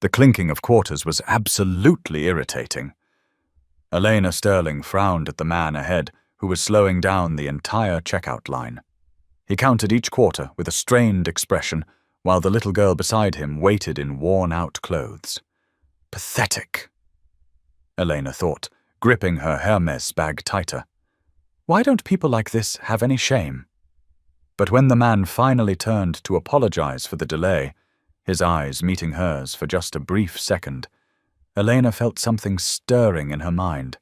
The clinking of quarters was absolutely irritating. Elena Sterling frowned at the man ahead, who was slowing down the entire checkout line. He counted each quarter with a strained expression, while the little girl beside him waited in worn-out clothes. Pathetic, Elena thought, gripping her Hermes bag tighter. Why don't people like this have any shame? But when the man finally turned to apologize for the delay, his eyes meeting hers for just a brief second, Elena felt something stirring in her mind.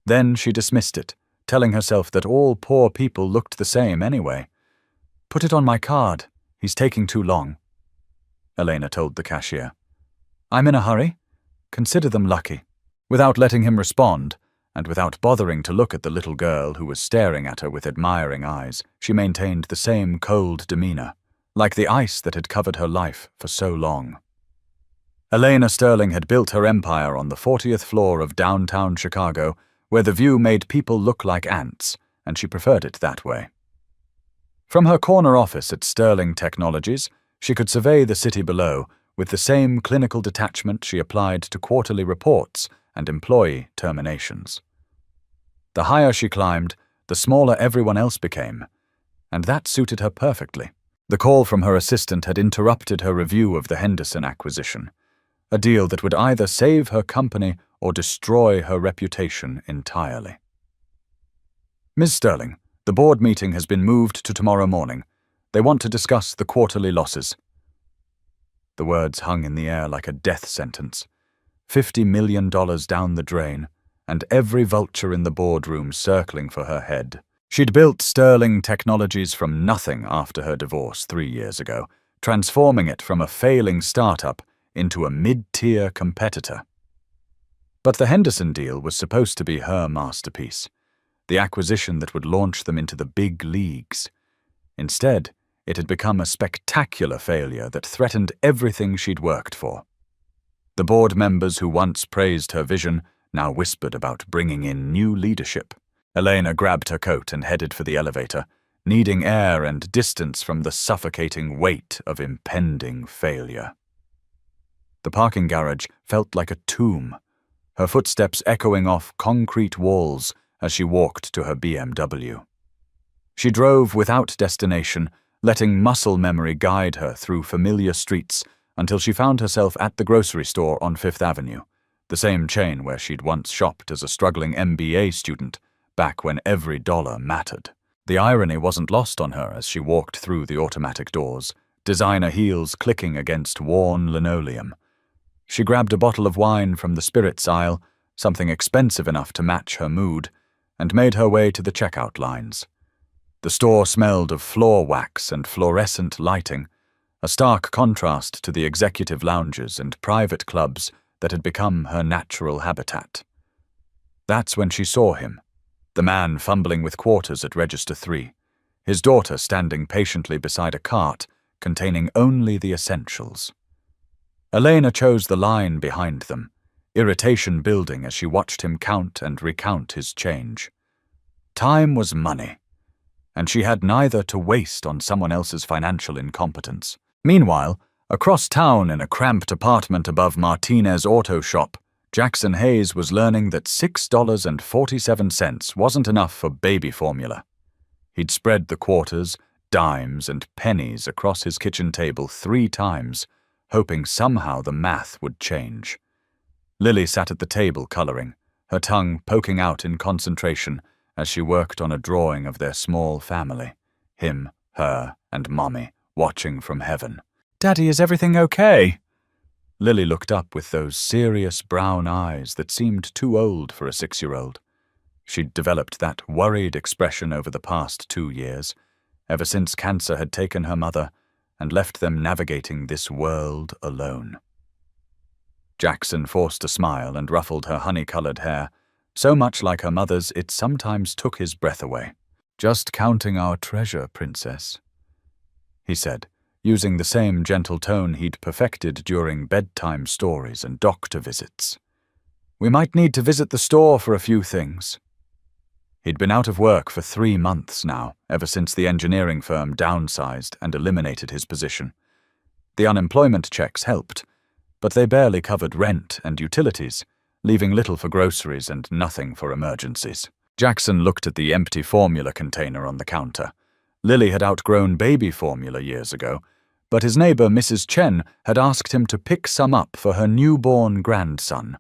Then she dismissed it, telling herself that all poor people looked the same anyway. Put it on my card. He's taking too long, Elena told the cashier. I'm in a hurry. Consider them lucky. Without letting him respond, and without bothering to look at the little girl who was staring at her with admiring eyes, she maintained the same cold demeanor, like the ice that had covered her life for so long. Elena Sterling had built her empire on the 40th floor of downtown Chicago, where the view made people look like ants, and she preferred it that way. From her corner office at Sterling Technologies, she could survey the city below with the same clinical detachment she applied to quarterly reports and employee terminations. The higher she climbed, the smaller everyone else became, and that suited her perfectly. The call from her assistant had interrupted her review of the Henderson acquisition, a deal that would either save her company or destroy her reputation entirely. Ms. Sterling, the board meeting has been moved to tomorrow morning. They want to discuss the quarterly losses. The words hung in the air like a death sentence. $50 million down the drain, and every vulture in the boardroom circling for her head. She'd built Sterling Technologies from nothing after her divorce 3 years ago, transforming it from a failing startup into a mid-tier competitor. But the Henderson deal was supposed to be her masterpiece, the acquisition that would launch them into the big leagues. Instead, it had become a spectacular failure that threatened everything she'd worked for. The board members who once praised her vision now whispered about bringing in new leadership. Elena grabbed her coat and headed for the elevator, needing air and distance from the suffocating weight of impending failure. The parking garage felt like a tomb, her footsteps echoing off concrete walls as she walked to her BMW. She drove without destination, letting muscle memory guide her through familiar streets until she found herself at the grocery store on Fifth Avenue, the same chain where she'd once shopped as a struggling MBA student, back when every dollar mattered. The irony wasn't lost on her as she walked through the automatic doors, designer heels clicking against worn linoleum. She grabbed a bottle of wine from the spirits aisle, something expensive enough to match her mood, and made her way to the checkout lines. The store smelled of floor wax and fluorescent lighting, a stark contrast to the executive lounges and private clubs that had become her natural habitat. That's when she saw him, the man fumbling with quarters at Register 3, his daughter standing patiently beside a cart containing only the essentials. Elena chose the line behind them, irritation building as she watched him count and recount his change. Time was money, and she had neither to waste on someone else's financial incompetence. Meanwhile, across town in a cramped apartment above Martinez Auto Shop, Jackson Hayes was learning that $6.47 wasn't enough for baby formula. He'd spread the quarters, dimes, and pennies across his kitchen table 3 times, hoping somehow the math would change. Lily sat at the table coloring, her tongue poking out in concentration as she worked on a drawing of their small family, him, her, and Mommy, watching from heaven. "Daddy, is everything okay?" Lily looked up with those serious brown eyes that seemed too old for a 6-year-old. She'd developed that worried expression over the past 2 years, ever since cancer had taken her mother and left them navigating this world alone. Jackson forced a smile and ruffled her honey-colored hair, so much like her mother's it sometimes took his breath away. "Just counting our treasure, Princess," he said, using the same gentle tone he'd perfected during bedtime stories and doctor visits. "We might need to visit the store for a few things." He'd been out of work for 3 months now, ever since the engineering firm downsized and eliminated his position. The unemployment checks helped, but they barely covered rent and utilities, leaving little for groceries and nothing for emergencies. Jackson looked at the empty formula container on the counter. Lily had outgrown baby formula years ago, but his neighbor, Mrs. Chen, had asked him to pick some up for her newborn grandson.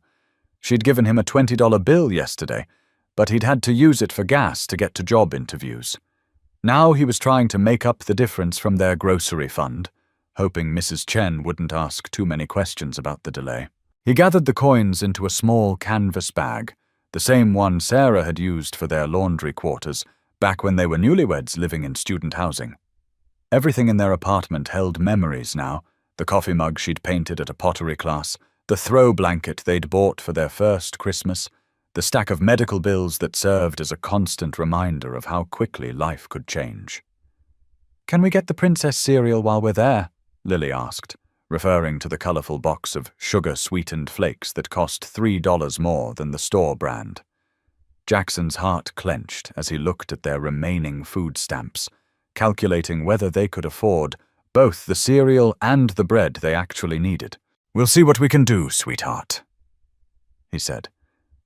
She'd given him a $20 bill yesterday, but he'd had to use it for gas to get to job interviews. Now he was trying to make up the difference from their grocery fund, hoping Mrs. Chen wouldn't ask too many questions about the delay. He gathered the coins into a small canvas bag, the same one Sarah had used for their laundry quarters back when they were newlyweds living in student housing. Everything in their apartment held memories now: the coffee mug she'd painted at a pottery class, the throw blanket they'd bought for their first Christmas, the stack of medical bills that served as a constant reminder of how quickly life could change. "Can we get the princess cereal while we're there?" Lily asked, referring to the colorful box of sugar-sweetened flakes that cost $3 more than the store brand. Jackson's heart clenched as he looked at their remaining food stamps, calculating whether they could afford both the cereal and the bread they actually needed. "We'll see what we can do, sweetheart," he said,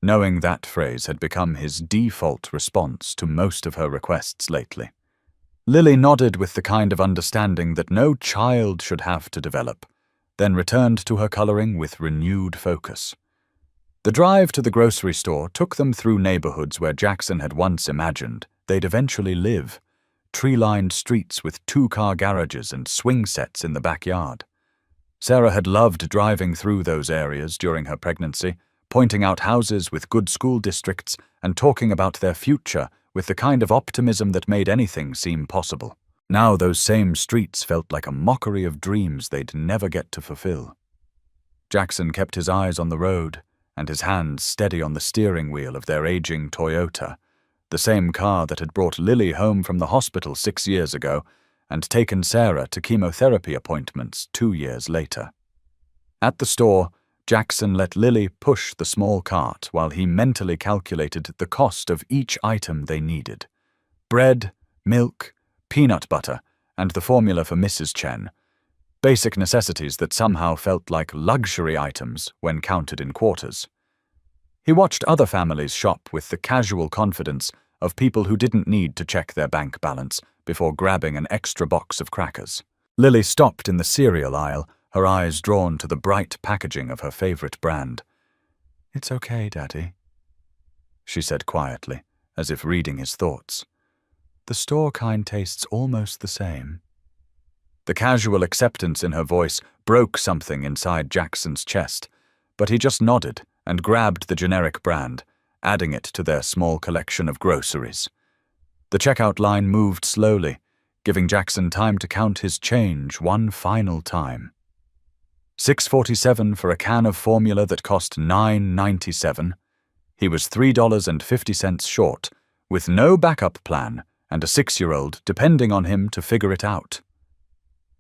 knowing that phrase had become his default response to most of her requests lately. Lily nodded with the kind of understanding that no child should have to develop, then returned to her coloring with renewed focus. The drive to the grocery store took them through neighborhoods where Jackson had once imagined they'd eventually live, tree-lined streets with two-car garages and swing sets in the backyard. Sarah had loved driving through those areas during her pregnancy, pointing out houses with good school districts and talking about their future with the kind of optimism that made anything seem possible. Now those same streets felt like a mockery of dreams they'd never get to fulfill. Jackson kept his eyes on the road and his hands steady on the steering wheel of their aging Toyota, the same car that had brought Lily home from the hospital 6 years ago and taken Sarah to chemotherapy appointments 2 years later. At the store, Jackson let Lily push the small cart while he mentally calculated the cost of each item they needed: bread, milk, peanut butter, and the formula for Mrs. Chen, basic necessities that somehow felt like luxury items when counted in quarters. He watched other families shop with the casual confidence of people who didn't need to check their bank balance before grabbing an extra box of crackers. Lily stopped in the cereal aisle, her eyes drawn to the bright packaging of her favorite brand. "It's okay, Daddy," she said quietly, as if reading his thoughts. "The store kind tastes almost the same." The casual acceptance in her voice broke something inside Jackson's chest, but he just nodded and grabbed the generic brand, adding it to their small collection of groceries. The checkout line moved slowly, giving Jackson time to count his change one final time. $6.47 for a can of formula that cost $9.97. He was $3.50 short, with no backup plan and a 6-year-old depending on him to figure it out.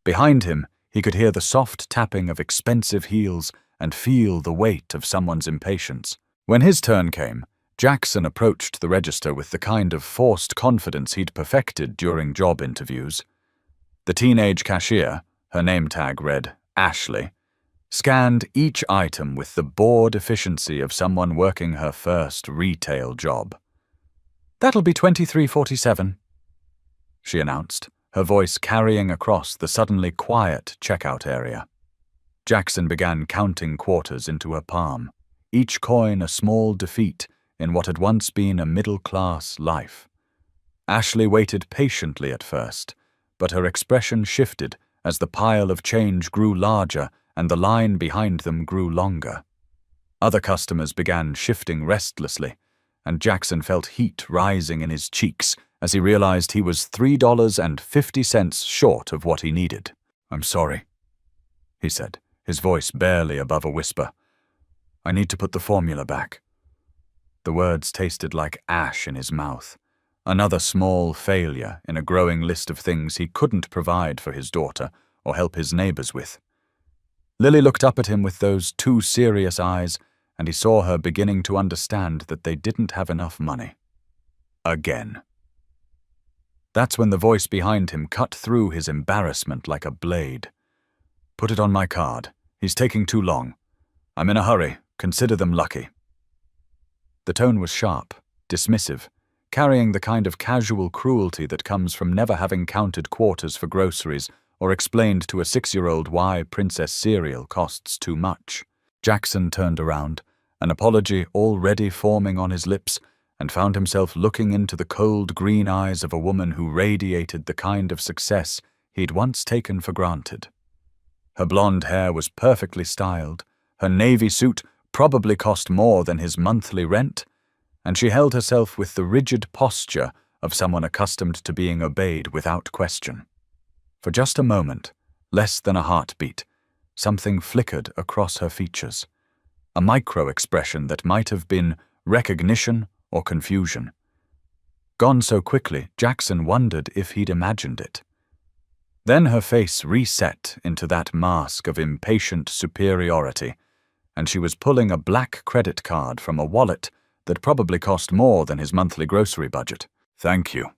Behind him, he could hear the soft tapping of expensive heels and feel the weight of someone's impatience. When his turn came, Jackson approached the register with the kind of forced confidence he'd perfected during job interviews. The teenage cashier, her name tag read Ashley, scanned each item with the bored efficiency of someone working her first retail job. "That'll be $23.47, she announced, her voice carrying across the suddenly quiet checkout area. Jackson began counting quarters into her palm, each coin a small defeat in what had once been a middle-class life. Ashley waited patiently at first, but her expression shifted as the pile of change grew larger and the line behind them grew longer. Other customers began shifting restlessly, and Jackson felt heat rising in his cheeks as he realized he was $3.50 short of what he needed. "I'm sorry," he said, his voice barely above a whisper. "I need to put the formula back." The words tasted like ash in his mouth, another small failure in a growing list of things he couldn't provide for his daughter or help his neighbors with. Lily looked up at him with those too serious eyes, and he saw her beginning to understand that they didn't have enough money. Again. That's when the voice behind him cut through his embarrassment like a blade. "Put it on my card," He's taking too long. I'm in a hurry. Consider them lucky." The tone was sharp, dismissive, carrying the kind of casual cruelty that comes from never having counted quarters for groceries or explained to a 6-year-old why Princess cereal costs too much. Jackson turned around, an apology already forming on his lips, and found himself looking into the cold green eyes of a woman who radiated the kind of success he'd once taken for granted. Her blonde hair was perfectly styled, her navy suit probably cost more than his monthly rent, and she held herself with the rigid posture of someone accustomed to being obeyed without question. For just a moment, less than a heartbeat, something flickered across her features, a micro-expression that might have been recognition or confusion. Gone so quickly, Jackson wondered if he'd imagined it. Then her face reset into that mask of impatient superiority, and she was pulling a black credit card from a wallet that probably cost more than his monthly grocery budget. "Thank you,"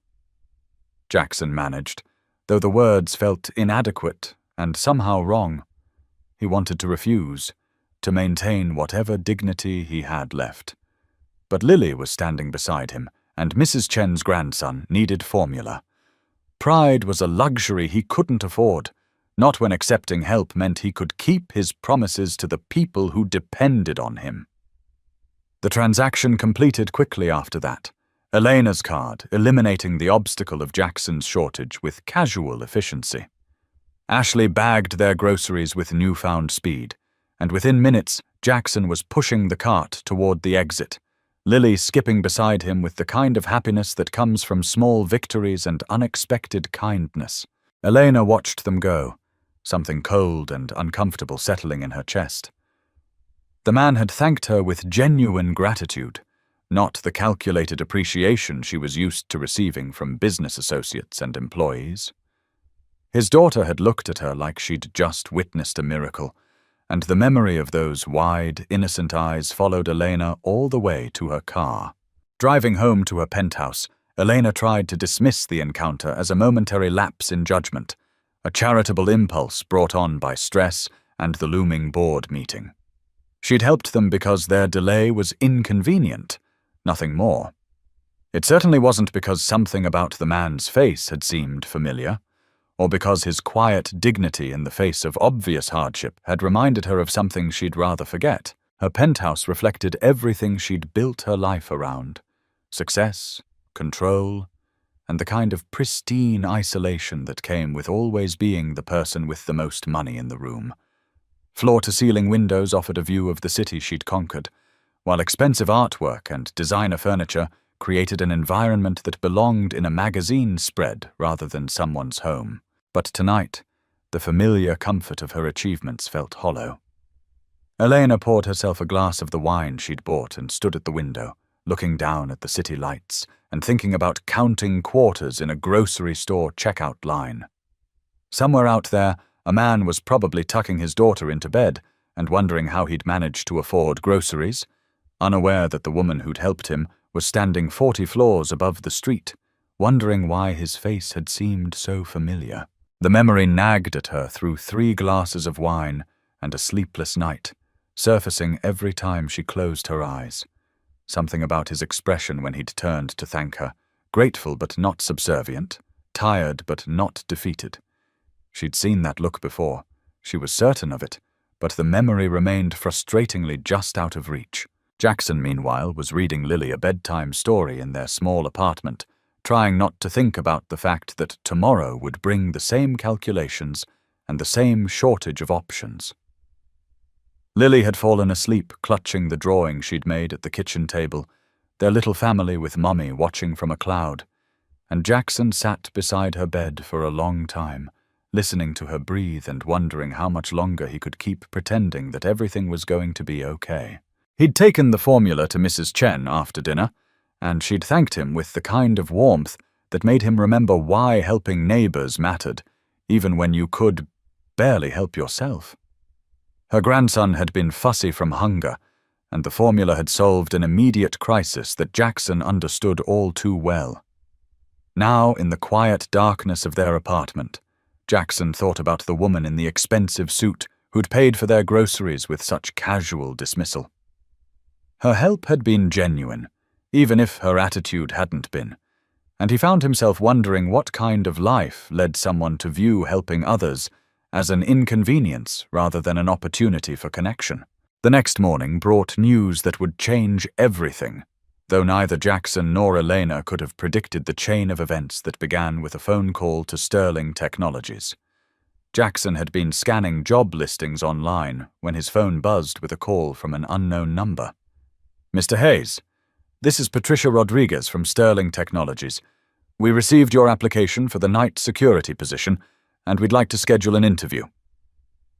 Jackson managed, though the words felt inadequate and somehow wrong. He wanted to refuse, to maintain whatever dignity he had left. But Lily was standing beside him, and Mrs. Chen's grandson needed formula. Pride was a luxury he couldn't afford, not when accepting help meant he could keep his promises to the people who depended on him. The transaction completed quickly after that, Elena's card eliminating the obstacle of Jackson's shortage with casual efficiency. Ashley bagged their groceries with newfound speed, and within minutes Jackson was pushing the cart toward the exit, Lily skipping beside him with the kind of happiness that comes from small victories and unexpected kindness. Elena watched them go, something cold and uncomfortable settling in her chest. The man had thanked her with genuine gratitude, not the calculated appreciation she was used to receiving from business associates and employees. His daughter had looked at her like she'd just witnessed a miracle, and the memory of those wide, innocent eyes followed Elena all the way to her car. Driving home to her penthouse, Elena tried to dismiss the encounter as a momentary lapse in judgment, a charitable impulse brought on by stress and the looming board meeting. She'd helped them because their delay was inconvenient, nothing more. It certainly wasn't because something about the man's face had seemed familiar, or because his quiet dignity in the face of obvious hardship had reminded her of something she'd rather forget. Her penthouse reflected everything she'd built her life around: success, control, and the kind of pristine isolation that came with always being the person with the most money in the room. Floor-to-ceiling windows offered a view of the city she'd conquered, while expensive artwork and designer furniture created an environment that belonged in a magazine spread rather than someone's home. But tonight, the familiar comfort of her achievements felt hollow. Elena poured herself a glass of the wine she'd bought and stood at the window, looking down at the city lights and thinking about counting quarters in a grocery store checkout line. Somewhere out there, a man was probably tucking his daughter into bed and wondering how he'd manage to afford groceries, unaware that the woman who'd helped him was standing 40 floors above the street, wondering why his face had seemed so familiar. The memory nagged at her through 3 glasses of wine and a sleepless night, surfacing every time she closed her eyes. Something about his expression when he'd turned to thank her, grateful but not subservient, tired but not defeated. She'd seen that look before, she was certain of it, but the memory remained frustratingly just out of reach. Jackson, meanwhile, was reading Lily a bedtime story in their small apartment, trying not to think about the fact that tomorrow would bring the same calculations and the same shortage of options. Lily had fallen asleep clutching the drawing she'd made at the kitchen table, their little family with Mummy watching from a cloud, and Jackson sat beside her bed for a long time, listening to her breathe and wondering how much longer he could keep pretending that everything was going to be okay. He'd taken the formula to Mrs. Chen after dinner, and she'd thanked him with the kind of warmth that made him remember why helping neighbors mattered, even when you could barely help yourself. Her grandson had been fussy from hunger, and the formula had solved an immediate crisis that Jackson understood all too well. Now, in the quiet darkness of their apartment, Jackson thought about the woman in the expensive suit who'd paid for their groceries with such casual dismissal. Her help had been genuine, even if her attitude hadn't been, and he found himself wondering what kind of life led someone to view helping others as an inconvenience rather than an opportunity for connection. The next morning brought news that would change everything, though neither Jackson nor Elena could have predicted the chain of events that began with a phone call to Sterling Technologies. Jackson had been scanning job listings online when his phone buzzed with a call from an unknown number. "Mr. Hayes, this is Patricia Rodriguez from Sterling Technologies. We received your application for the night security position, and we'd like to schedule an interview."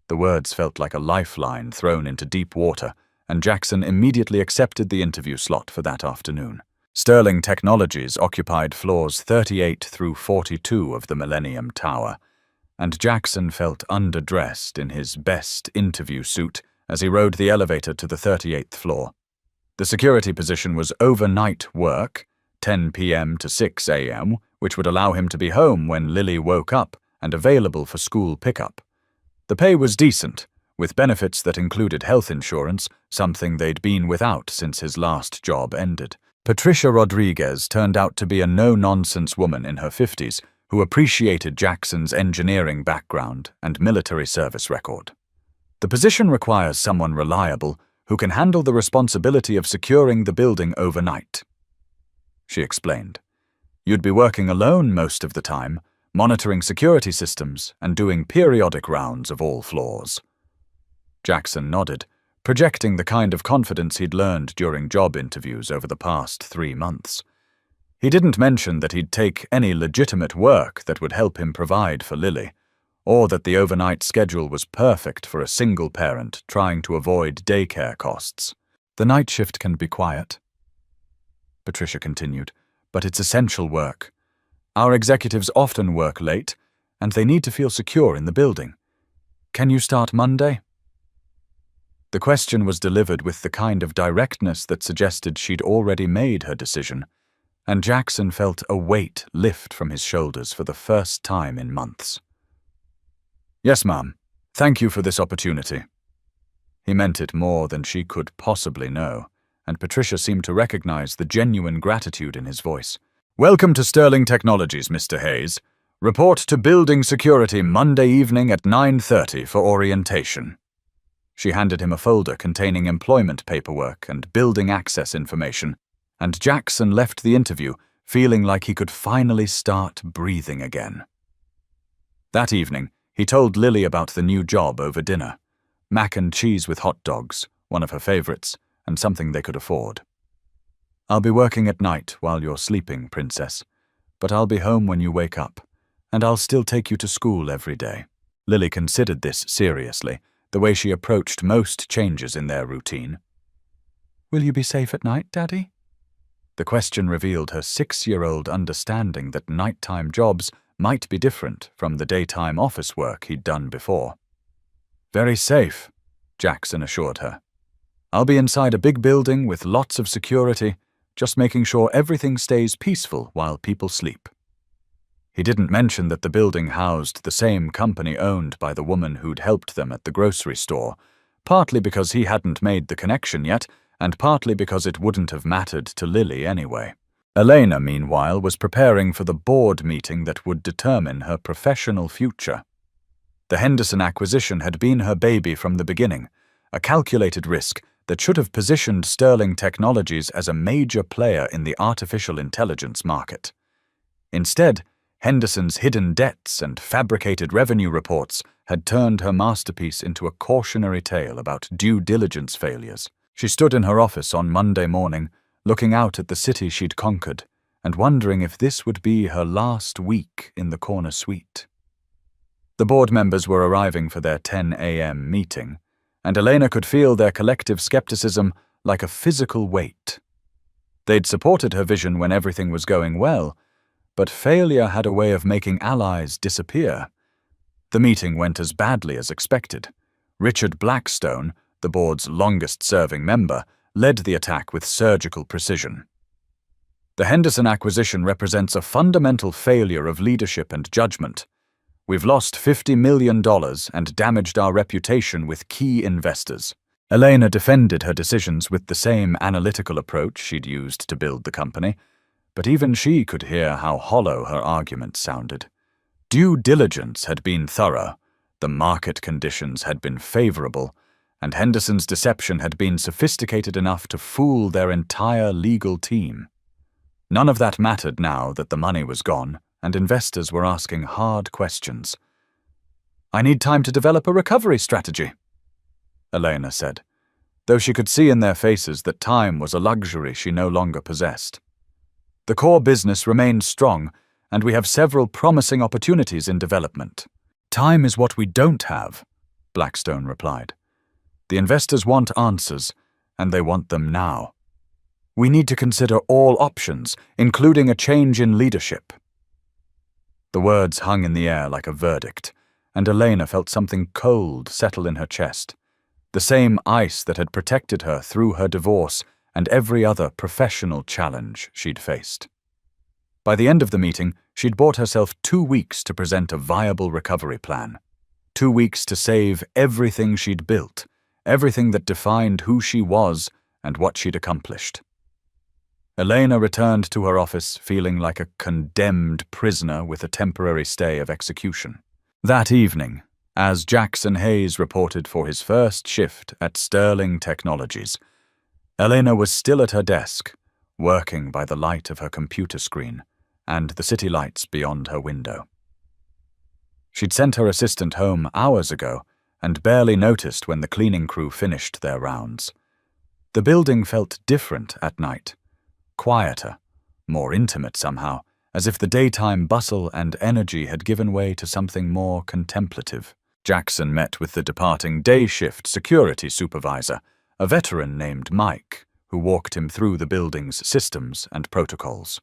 The words felt like a lifeline thrown into deep water, and Jackson immediately accepted the interview slot for that afternoon. Sterling Technologies occupied floors 38 through 42 of the Millennium Tower, and Jackson felt underdressed in his best interview suit as he rode the elevator to the 38th floor. The security position was overnight work, 10 p.m. to 6 a.m., which would allow him to be home when Lily woke up and available for school pickup. The pay was decent, with benefits that included health insurance, something they'd been without since his last job ended. Patricia Rodriguez turned out to be a no-nonsense woman in her 50s who appreciated Jackson's engineering background and military service record. "The position requires someone reliable who can handle the responsibility of securing the building overnight," she explained. "You'd be working alone most of the time, monitoring security systems and doing periodic rounds of all floors." Jackson nodded, projecting the kind of confidence he'd learned during job interviews over the past 3 months. He didn't mention that he'd take any legitimate work that would help him provide for Lily, or that the overnight schedule was perfect for a single parent trying to avoid daycare costs. "The night shift can be quiet," Patricia continued, "but it's essential work. Our executives often work late, and they need to feel secure in the building. Can you start Monday?" The question was delivered with the kind of directness that suggested she'd already made her decision, and Jackson felt a weight lift from his shoulders for the first time in months. "Yes, ma'am. Thank you for this opportunity." He meant it more than she could possibly know, and Patricia seemed to recognize the genuine gratitude in his voice. "Welcome to Sterling Technologies, Mr. Hayes. Report to building security Monday evening at 9:30 for orientation." She handed him a folder containing employment paperwork and building access information, and Jackson left the interview feeling like he could finally start breathing again. That evening, he told Lily about the new job over dinner. Mac and cheese with hot dogs, one of her favorites, and something they could afford. "I'll be working at night while you're sleeping, Princess, but I'll be home when you wake up, and I'll still take you to school every day." Lily considered this seriously, the way she approached most changes in their routine. "Will you be safe at night, Daddy?" The question revealed her 6-year-old understanding that nighttime jobs might be different from the daytime office work he'd done before. "Very safe," Jackson assured her. "I'll be inside a big building with lots of security, just making sure everything stays peaceful while people sleep." He didn't mention that the building housed the same company owned by the woman who'd helped them at the grocery store, partly because he hadn't made the connection yet, and partly because it wouldn't have mattered to Lily anyway. Elena, meanwhile, was preparing for the board meeting that would determine her professional future. The Henderson acquisition had been her baby from the beginning, a calculated risk that should have positioned Sterling Technologies as a major player in the artificial intelligence market. Instead, Henderson's hidden debts and fabricated revenue reports had turned her masterpiece into a cautionary tale about due diligence failures. She stood in her office on Monday morning, looking out at the city she'd conquered, and wondering if this would be her last week in the corner suite. The board members were arriving for their 10 a.m. meeting, and Elena could feel their collective skepticism like a physical weight. They'd supported her vision when everything was going well, but failure had a way of making allies disappear. The meeting went as badly as expected. Richard Blackstone, the board's longest-serving member, led the attack with surgical precision. "The Henderson acquisition represents a fundamental failure of leadership and judgment. We've lost $50 million and damaged our reputation with key investors. Elena defended her decisions with the same analytical approach she'd used to build the company, but even she could hear how hollow her arguments sounded. Due diligence had been thorough, the market conditions had been favorable, and Henderson's deception had been sophisticated enough to fool their entire legal team. None of that mattered now that the money was gone and investors were asking hard questions. "I need time to develop a recovery strategy," Elena said, though she could see in their faces that time was a luxury she no longer possessed. "The core business remains strong, and we have several promising opportunities in development." "Time is what we don't have," Blackstone replied. "The investors want answers, and they want them now. We need to consider all options, including a change in leadership." The words hung in the air like a verdict, and Elena felt something cold settle in her chest, the same ice that had protected her through her divorce and every other professional challenge she'd faced. By the end of the meeting, she'd bought herself 2 weeks to present a viable recovery plan. 2 weeks to save everything she'd built, everything that defined who she was and what she'd accomplished. Elena returned to her office feeling like a condemned prisoner with a temporary stay of execution. That evening, as Jackson Hayes reported for his first shift at Sterling Technologies, Elena was still at her desk, working by the light of her computer screen and the city lights beyond her window. She'd sent her assistant home hours ago and barely noticed when the cleaning crew finished their rounds. The building felt different at night, quieter, more intimate somehow, as if the daytime bustle and energy had given way to something more contemplative. Jackson met with the departing day shift security supervisor, a veteran named Mike, who walked him through the building's systems and protocols.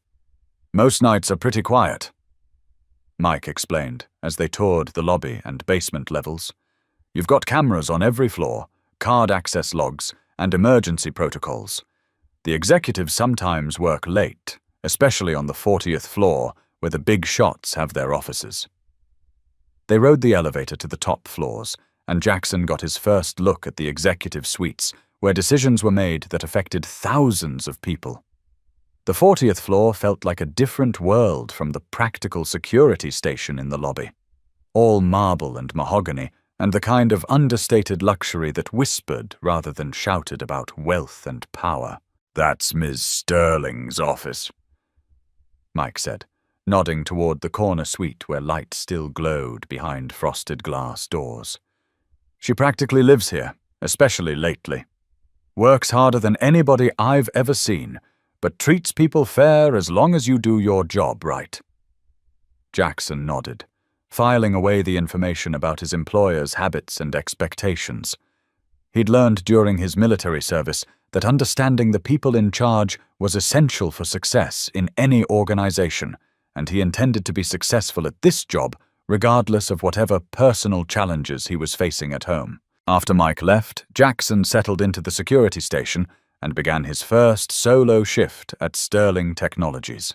"Most nights are pretty quiet," Mike explained as they toured the lobby and basement levels. "You've got cameras on every floor, card access logs, and emergency protocols. The executives sometimes work late, especially on the 40th floor where the big shots have their offices." They rode the elevator to the top floors, and Jackson got his first look at the executive suites where decisions were made that affected thousands of people. The 40th floor felt like a different world from the practical security station in the lobby. All marble and mahogany, and the kind of understated luxury that whispered rather than shouted about wealth and power. "That's Ms. Sterling's office," Mike said, nodding toward the corner suite where light still glowed behind frosted glass doors. "She practically lives here, especially lately. Works harder than anybody I've ever seen, but treats people fair as long as you do your job right." Jackson nodded, filing away the information about his employer's habits and expectations. He'd learned during his military service that understanding the people in charge was essential for success in any organization, and he intended to be successful at this job regardless of whatever personal challenges he was facing at home. After Mike left, Jackson settled into the security station and began his first solo shift at Sterling Technologies.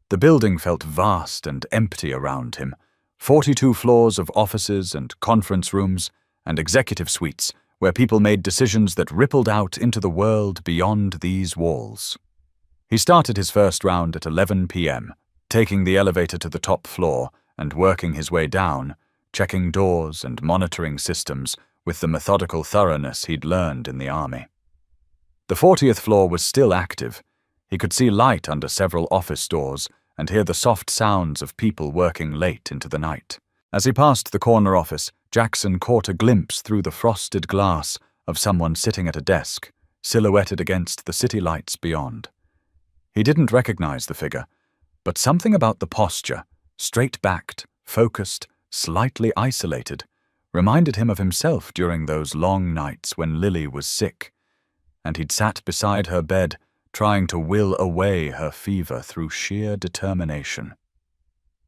The building felt vast and empty around him, 42 floors of offices and conference rooms and executive suites where people made decisions that rippled out into the world beyond these walls. He started his first round at 11 p.m., taking the elevator to the top floor and working his way down, checking doors and monitoring systems with the methodical thoroughness he'd learned in the army. The 40th floor was still active. He could see light under several office doors and hear the soft sounds of people working late into the night. As he passed the corner office, Jackson caught a glimpse through the frosted glass of someone sitting at a desk, silhouetted against the city lights beyond. He didn't recognize the figure, but something about the posture, straight-backed, focused, slightly isolated, reminded him of himself during those long nights when Lily was sick, and he'd sat beside her bed, trying to will away her fever through sheer determination.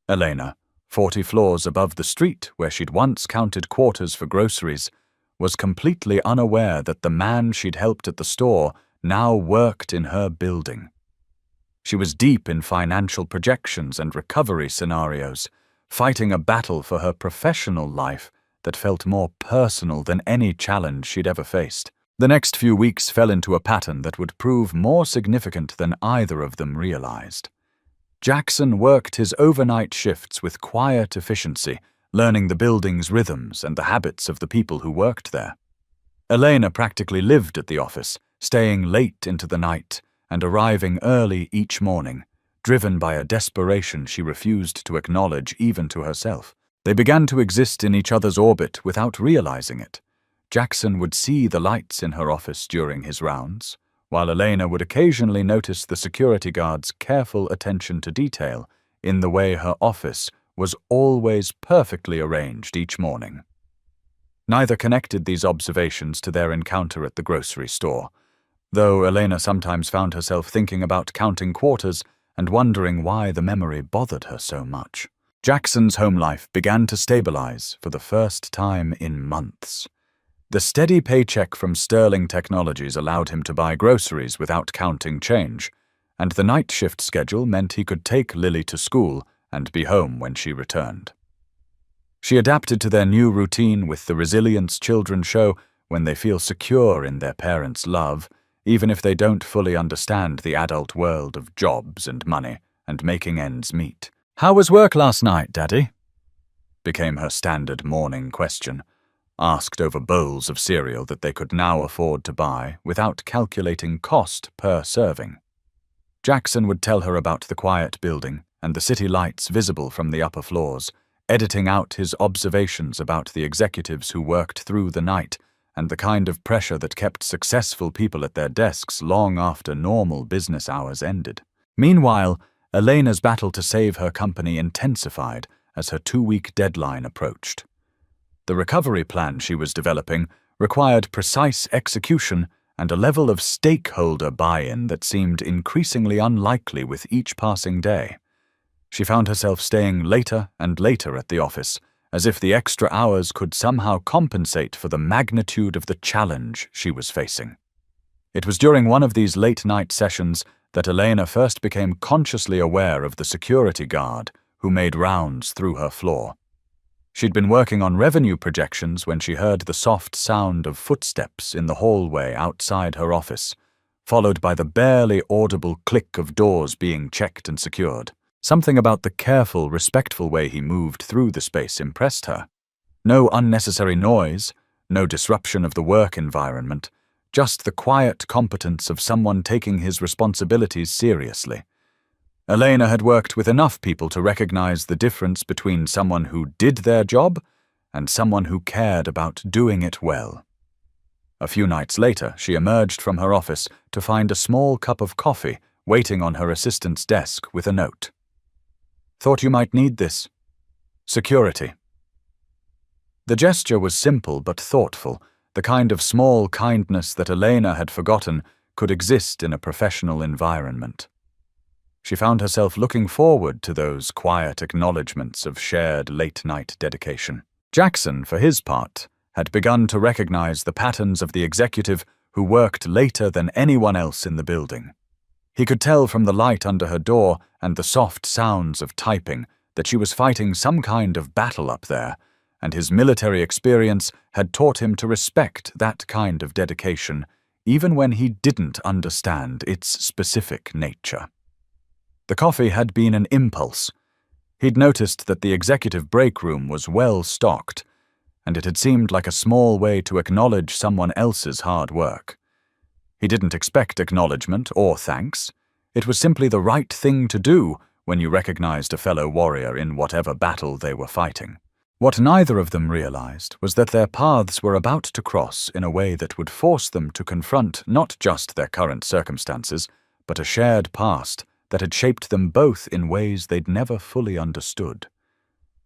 Elena, 40 floors above the street where she'd once counted quarters for groceries, was completely unaware that the man she'd helped at the store now worked in her building. She was deep in financial projections and recovery scenarios, fighting a battle for her professional life that felt more personal than any challenge she'd ever faced. The next few weeks fell into a pattern that would prove more significant than either of them realized. Jackson worked his overnight shifts with quiet efficiency, learning the building's rhythms and the habits of the people who worked there. Elena practically lived at the office, staying late into the night and arriving early each morning, driven by a desperation she refused to acknowledge even to herself. They began to exist in each other's orbit without realizing it. Jackson would see the lights in her office during his rounds, while Elena would occasionally notice the security guard's careful attention to detail in the way her office was always perfectly arranged each morning. Neither connected these observations to their encounter at the grocery store, though Elena sometimes found herself thinking about counting quarters and wondering why the memory bothered her so much. Jackson's home life began to stabilize for the first time in months. The steady paycheck from Sterling Technologies allowed him to buy groceries without counting change, and the night shift schedule meant he could take Lily to school and be home when she returned. She adapted to their new routine with the resilience children show when they feel secure in their parents' love, even if they don't fully understand the adult world of jobs and money and making ends meet. "How was work last night, Daddy?" became her standard morning question, asked over bowls of cereal that they could now afford to buy without calculating cost per serving. Jackson would tell her about the quiet building and the city lights visible from the upper floors, editing out his observations about the executives who worked through the night and the kind of pressure that kept successful people at their desks long after normal business hours ended. Meanwhile, Elena's battle to save her company intensified as her 2-week deadline approached. The recovery plan she was developing required precise execution and a level of stakeholder buy-in that seemed increasingly unlikely with each passing day. She found herself staying later and later at the office, as if the extra hours could somehow compensate for the magnitude of the challenge she was facing. It was during one of these late-night sessions that Elena first became consciously aware of the security guard who made rounds through her floor. She'd been working on revenue projections when she heard the soft sound of footsteps in the hallway outside her office, followed by the barely audible click of doors being checked and secured. Something about the careful, respectful way he moved through the space impressed her. No unnecessary noise, no disruption of the work environment, just the quiet competence of someone taking his responsibilities seriously. Elena had worked with enough people to recognize the difference between someone who did their job and someone who cared about doing it well. A few nights later, she emerged from her office to find a small cup of coffee waiting on her assistant's desk with a note. "Thought you might need this. Security." The gesture was simple but thoughtful, the kind of small kindness that Elena had forgotten could exist in a professional environment. She found herself looking forward to those quiet acknowledgments of shared late-night dedication. Jackson, for his part, had begun to recognize the patterns of the executive who worked later than anyone else in the building. He could tell from the light under her door and the soft sounds of typing that she was fighting some kind of battle up there, and his military experience had taught him to respect that kind of dedication, even when he didn't understand its specific nature. The coffee had been an impulse. He'd noticed that the executive break room was well stocked, and it had seemed like a small way to acknowledge someone else's hard work. He didn't expect acknowledgement or thanks. It was simply the right thing to do when you recognized a fellow warrior in whatever battle they were fighting. What neither of them realized was that their paths were about to cross in a way that would force them to confront not just their current circumstances, but a shared past that had shaped them both in ways they'd never fully understood.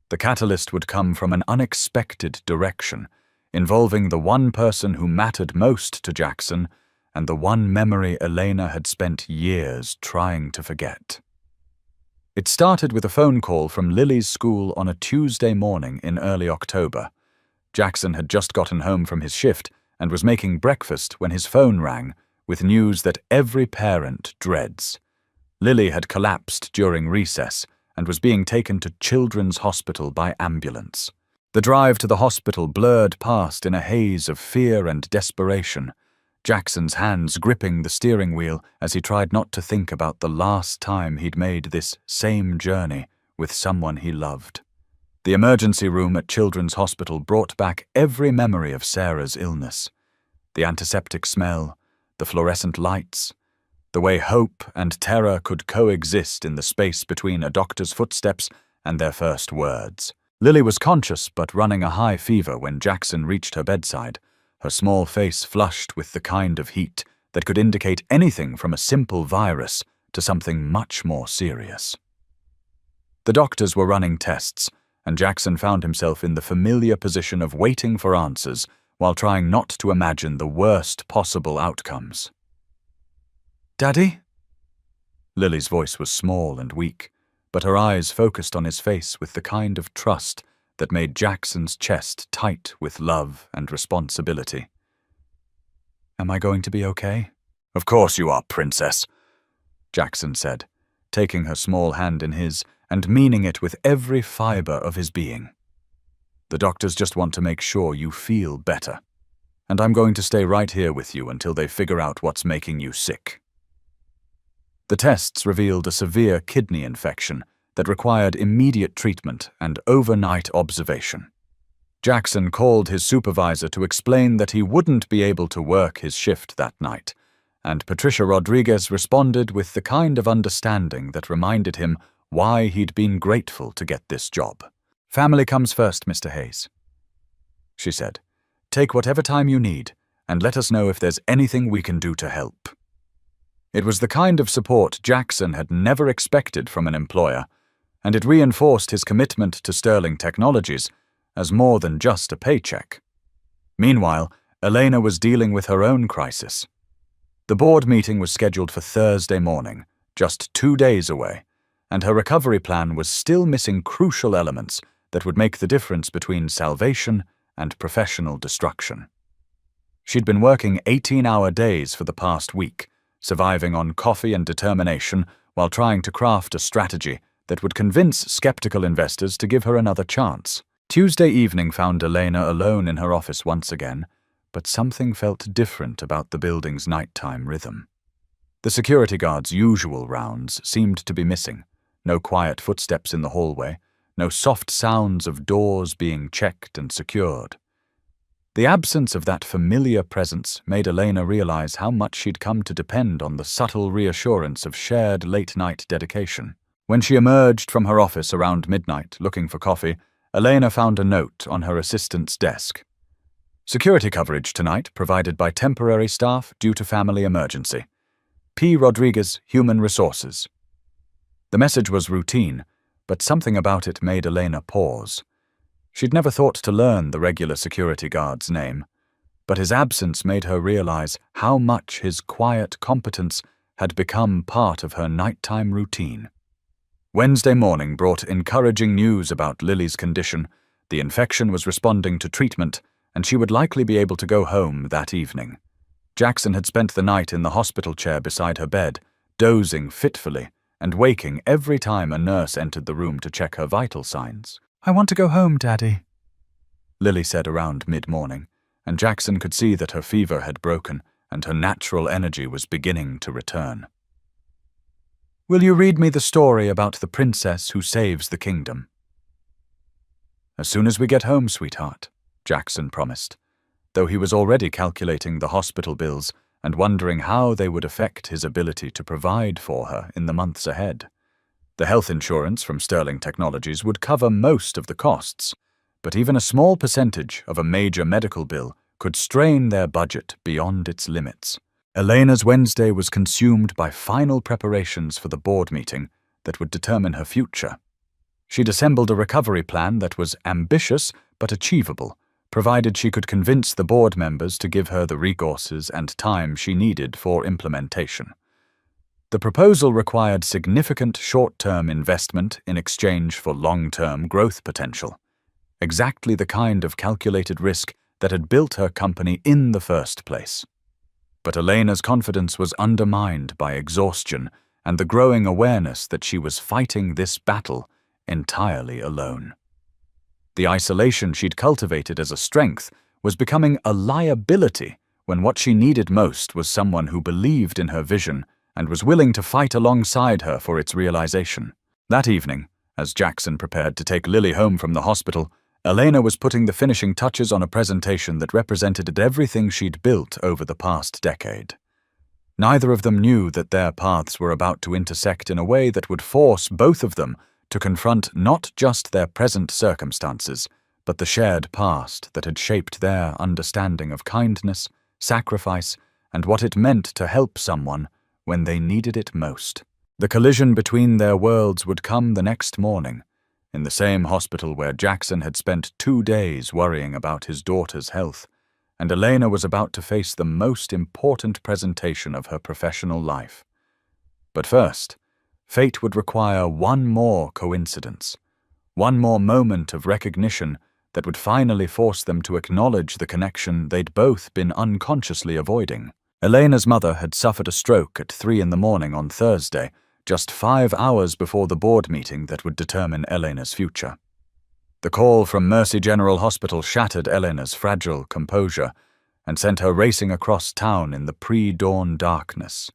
The catalyst would come from an unexpected direction, involving the one person who mattered most to Jackson and the one memory Elena had spent years trying to forget. It started with a phone call from Lily's school on a Tuesday morning in early October. Jackson had just gotten home from his shift and was making breakfast when his phone rang with news that every parent dreads. Lily had collapsed during recess, and was being taken to Children's Hospital by ambulance. The drive to the hospital blurred past in a haze of fear and desperation, Jackson's hands gripping the steering wheel as he tried not to think about the last time he'd made this same journey with someone he loved. The emergency room at Children's Hospital brought back every memory of Sarah's illness. The antiseptic smell, the fluorescent lights, the way hope and terror could coexist in the space between a doctor's footsteps and their first words. Lily was conscious but running a high fever when Jackson reached her bedside, her small face flushed with the kind of heat that could indicate anything from a simple virus to something much more serious. The doctors were running tests, and Jackson found himself in the familiar position of waiting for answers while trying not to imagine the worst possible outcomes. "Daddy?" Lily's voice was small and weak, but her eyes focused on his face with the kind of trust that made Jackson's chest tight with love and responsibility. "Am I going to be okay?" "Of course you are, Princess," Jackson said, taking her small hand in his and meaning it with every fiber of his being. "The doctors just want to make sure you feel better, and I'm going to stay right here with you until they figure out what's making you sick." The tests revealed a severe kidney infection that required immediate treatment and overnight observation. Jackson called his supervisor to explain that he wouldn't be able to work his shift that night, and Patricia Rodriguez responded with the kind of understanding that reminded him why he'd been grateful to get this job. "Family comes first, Mr. Hayes," she said. "Take whatever time you need, and let us know if there's anything we can do to help." It was the kind of support Jackson had never expected from an employer, and it reinforced his commitment to Sterling Technologies as more than just a paycheck. Meanwhile, Elena was dealing with her own crisis. The board meeting was scheduled for Thursday morning, just 2 days away, and her recovery plan was still missing crucial elements that would make the difference between salvation and professional destruction. She'd been working 18-hour days for the past week, surviving on coffee and determination while trying to craft a strategy that would convince skeptical investors to give her another chance. Tuesday evening found Elena alone in her office once again, but something felt different about the building's nighttime rhythm. The security guard's usual rounds seemed to be missing. No quiet footsteps in the hallway, no soft sounds of doors being checked and secured. The absence of that familiar presence made Elena realize how much she'd come to depend on the subtle reassurance of shared late-night dedication. When she emerged from her office around midnight looking for coffee, Elena found a note on her assistant's desk. "Security coverage tonight provided by temporary staff due to family emergency. P. Rodriguez, Human Resources." The message was routine, but something about it made Elena pause. She'd never thought to learn the regular security guard's name, but his absence made her realize how much his quiet competence had become part of her nighttime routine. Wednesday morning brought encouraging news about Lily's condition. The infection was responding to treatment, and she would likely be able to go home that evening. Jackson had spent the night in the hospital chair beside her bed, dozing fitfully and waking every time a nurse entered the room to check her vital signs. "I want to go home, Daddy," Lily said around mid-morning, and Jackson could see that her fever had broken and her natural energy was beginning to return. "Will you read me the story about the princess who saves the kingdom?" "As soon as we get home, sweetheart," Jackson promised, though he was already calculating the hospital bills and wondering how they would affect his ability to provide for her in the months ahead. The health insurance from Sterling Technologies would cover most of the costs, but even a small percentage of a major medical bill could strain their budget beyond its limits. Elena's Wednesday was consumed by final preparations for the board meeting that would determine her future. She'd assembled a recovery plan that was ambitious but achievable, provided she could convince the board members to give her the resources and time she needed for implementation. The proposal required significant short-term investment in exchange for long-term growth potential, exactly the kind of calculated risk that had built her company in the first place. But Elena's confidence was undermined by exhaustion and the growing awareness that she was fighting this battle entirely alone. The isolation she'd cultivated as a strength was becoming a liability when what she needed most was someone who believed in her vision and was willing to fight alongside her for its realization. That evening, as Jackson prepared to take Lily home from the hospital, Elena was putting the finishing touches on a presentation that represented everything she'd built over the past decade. Neither of them knew that their paths were about to intersect in a way that would force both of them to confront not just their present circumstances, but the shared past that had shaped their understanding of kindness, sacrifice, and what it meant to help someone when they needed it most. The collision between their worlds would come the next morning, in the same hospital where Jackson had spent 2 days worrying about his daughter's health, and Elena was about to face the most important presentation of her professional life. But first, fate would require one more coincidence, one more moment of recognition that would finally force them to acknowledge the connection they'd both been unconsciously avoiding. Elena's mother had suffered a stroke at 3 in the morning on Thursday, just 5 hours before the board meeting that would determine Elena's future. The call from Mercy General Hospital shattered Elena's fragile composure and sent her racing across town in the pre-dawn darkness,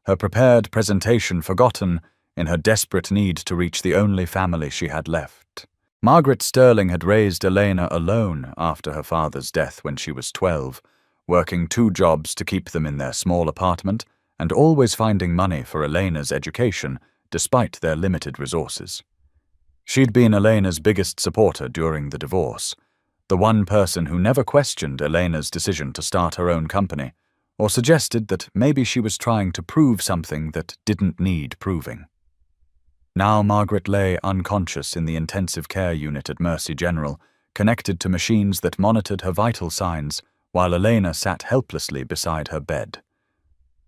her prepared presentation forgotten in her desperate need to reach the only family she had left. Margaret Sterling had raised Elena alone after her father's death when she was 12, working 2 jobs to keep them in their small apartment and always finding money for Elena's education despite their limited resources. She'd been Elena's biggest supporter during the divorce, the one person who never questioned Elena's decision to start her own company, or suggested that maybe she was trying to prove something that didn't need proving. Now Margaret lay unconscious in the intensive care unit at Mercy General, connected to machines that monitored her vital signs, while Elena sat helplessly beside her bed.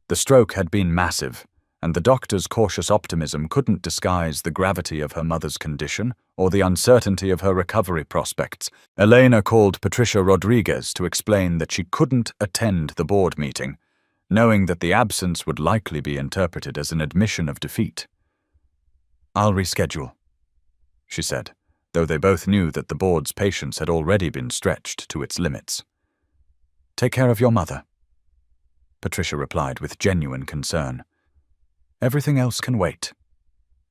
The stroke had been massive, and the doctor's cautious optimism couldn't disguise the gravity of her mother's condition or the uncertainty of her recovery prospects. Elena called Patricia Rodriguez to explain that she couldn't attend the board meeting, knowing that the absence would likely be interpreted as an admission of defeat. "I'll reschedule," she said, though they both knew that the board's patience had already been stretched to its limits. "Take care of your mother," Patricia replied with genuine concern. "Everything else can wait."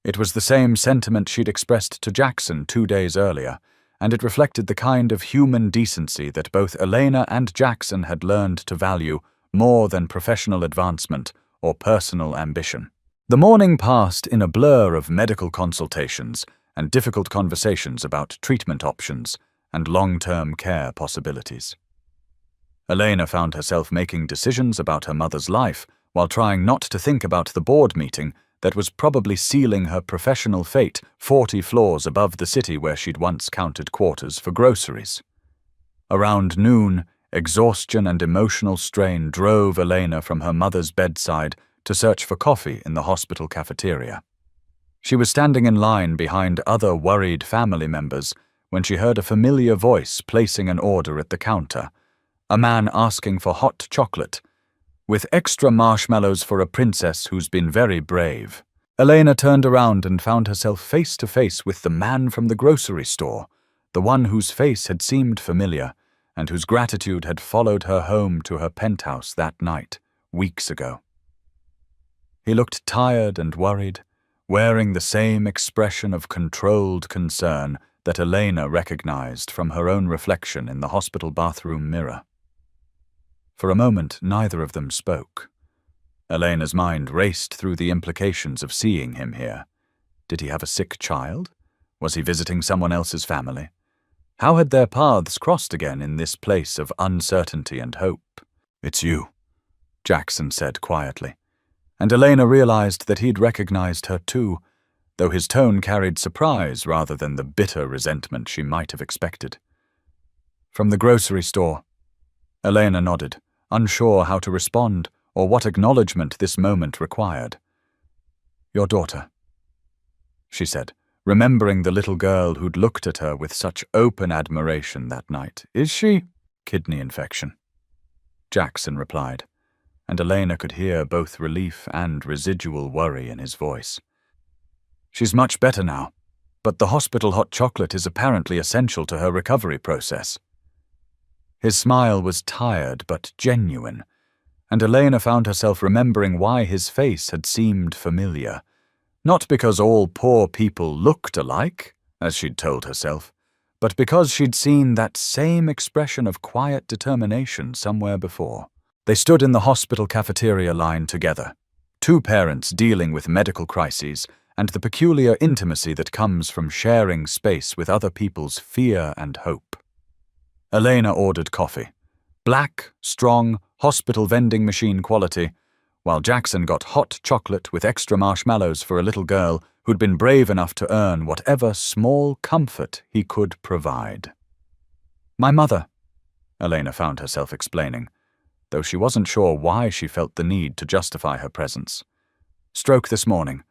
It was the same sentiment she'd expressed to Jackson 2 days earlier, and it reflected the kind of human decency that both Elena and Jackson had learned to value more than professional advancement or personal ambition. The morning passed in a blur of medical consultations and difficult conversations about treatment options and long-term care possibilities. Elena found herself making decisions about her mother's life while trying not to think about the board meeting that was probably sealing her professional fate 40 floors above the city where she'd once counted quarters for groceries. Around noon, exhaustion and emotional strain drove Elena from her mother's bedside to search for coffee in the hospital cafeteria. She was standing in line behind other worried family members when she heard a familiar voice placing an order at the counter, a man asking for hot chocolate, with extra marshmallows for a princess who's been very brave. Elena turned around and found herself face to face with the man from the grocery store, the one whose face had seemed familiar and whose gratitude had followed her home to her penthouse that night, weeks ago. He looked tired and worried, wearing the same expression of controlled concern that Elena recognized from her own reflection in the hospital bathroom mirror. For a moment, neither of them spoke. Elena's mind raced through the implications of seeing him here. Did he have a sick child? Was he visiting someone else's family? How had their paths crossed again in this place of uncertainty and hope? "It's you," Jackson said quietly, and Elena realized that he'd recognized her too, though his tone carried surprise rather than the bitter resentment she might have expected. "From the grocery store." Elena nodded, unsure how to respond or what acknowledgement this moment required. "Your daughter," she said, remembering the little girl who'd looked at her with such open admiration that night. "Is she?" "Kidney infection," Jackson replied, and Elena could hear both relief and residual worry in his voice. "She's much better now," but the hospital hot chocolate is apparently essential to her recovery process. His smile was tired but genuine, and Elena found herself remembering why his face had seemed familiar. Not because all poor people looked alike, as she'd told herself, but because she'd seen that same expression of quiet determination somewhere before. They stood in the hospital cafeteria line together, two parents dealing with medical crises and the peculiar intimacy that comes from sharing space with other people's fear and hope. Elena ordered coffee. Black, strong, hospital vending machine quality, while Jackson got hot chocolate with extra marshmallows for a little girl who'd been brave enough to earn whatever small comfort he could provide. "My mother," Elena found herself explaining, though she wasn't sure why she felt the need to justify her presence. "Stroke this morning.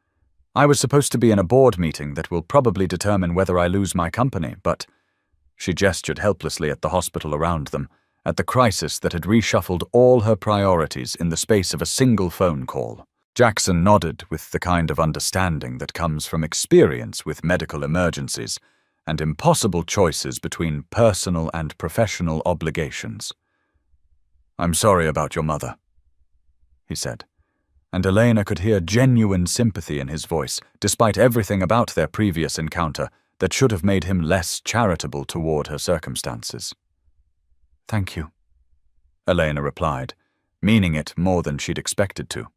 I was supposed to be in a board meeting that will probably determine whether I lose my company, but—" She gestured helplessly at the hospital around them, at the crisis that had reshuffled all her priorities in the space of a single phone call. Jackson nodded with the kind of understanding that comes from experience with medical emergencies and impossible choices between personal and professional obligations. "I'm sorry about your mother," he said, and Elena could hear genuine sympathy in his voice, despite everything about their previous encounter that should have made him less charitable toward her circumstances. "Thank you," Elena replied, meaning it more than she'd expected to.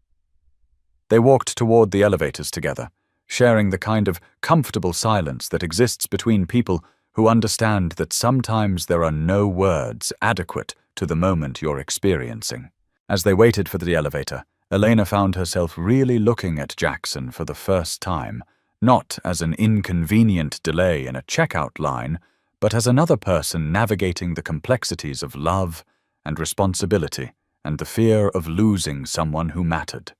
They walked toward the elevators together, sharing the kind of comfortable silence that exists between people who understand that sometimes there are no words adequate to the moment you're experiencing. As they waited for the elevator, Elena found herself really looking at Jackson for the first time, not as an inconvenient delay in a checkout line, but as another person navigating the complexities of love and responsibility and the fear of losing someone who mattered.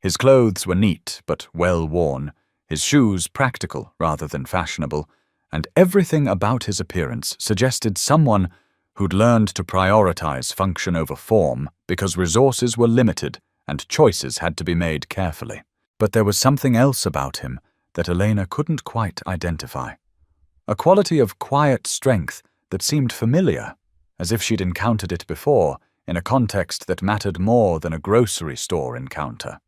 His clothes were neat but well worn, his shoes practical rather than fashionable, and everything about his appearance suggested someone who'd learned to prioritize function over form because resources were limited and choices had to be made carefully. But there was something else about him that Elena couldn't quite identify. A quality of quiet strength that seemed familiar, as if she'd encountered it before in a context that mattered more than a grocery store encounter.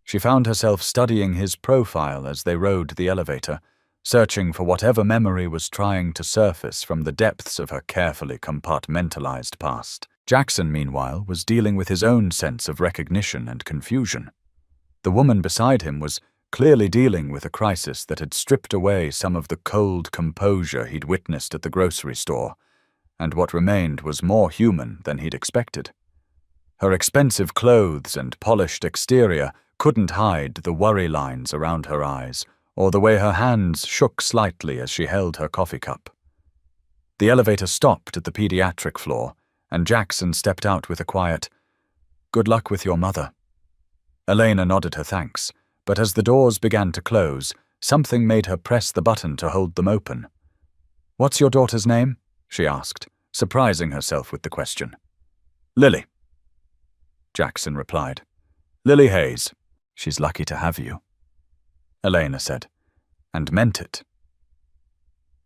She found herself studying his profile as they rode the elevator, searching for whatever memory was trying to surface from the depths of her carefully compartmentalized past. Jackson, meanwhile, was dealing with his own sense of recognition and confusion. The woman beside him was clearly dealing with a crisis that had stripped away some of the cold composure he'd witnessed at the grocery store, and what remained was more human than he'd expected. Her expensive clothes and polished exterior couldn't hide the worry lines around her eyes, or the way her hands shook slightly as she held her coffee cup. The elevator stopped at the pediatric floor, and Jackson stepped out with a quiet, "Good luck with your mother." Elena nodded her thanks, but as the doors began to close, something made her press the button to hold them open. "What's your daughter's name?" she asked, surprising herself with the question. "Lily," Jackson replied. "Lily Hayes." "She's lucky to have you," Elena said, and meant it.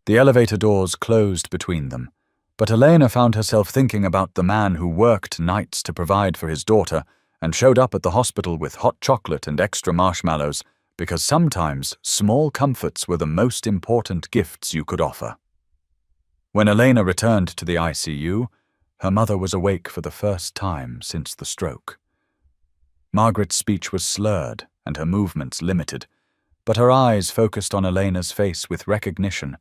The elevator doors closed between them, but Elena found herself thinking about the man who worked nights to provide for his daughter and showed up at the hospital with hot chocolate and extra marshmallows, because sometimes small comforts were the most important gifts you could offer. When Elena returned to the ICU, her mother was awake for the first time since the stroke. Margaret's speech was slurred and her movements limited, but her eyes focused on Elena's face with recognition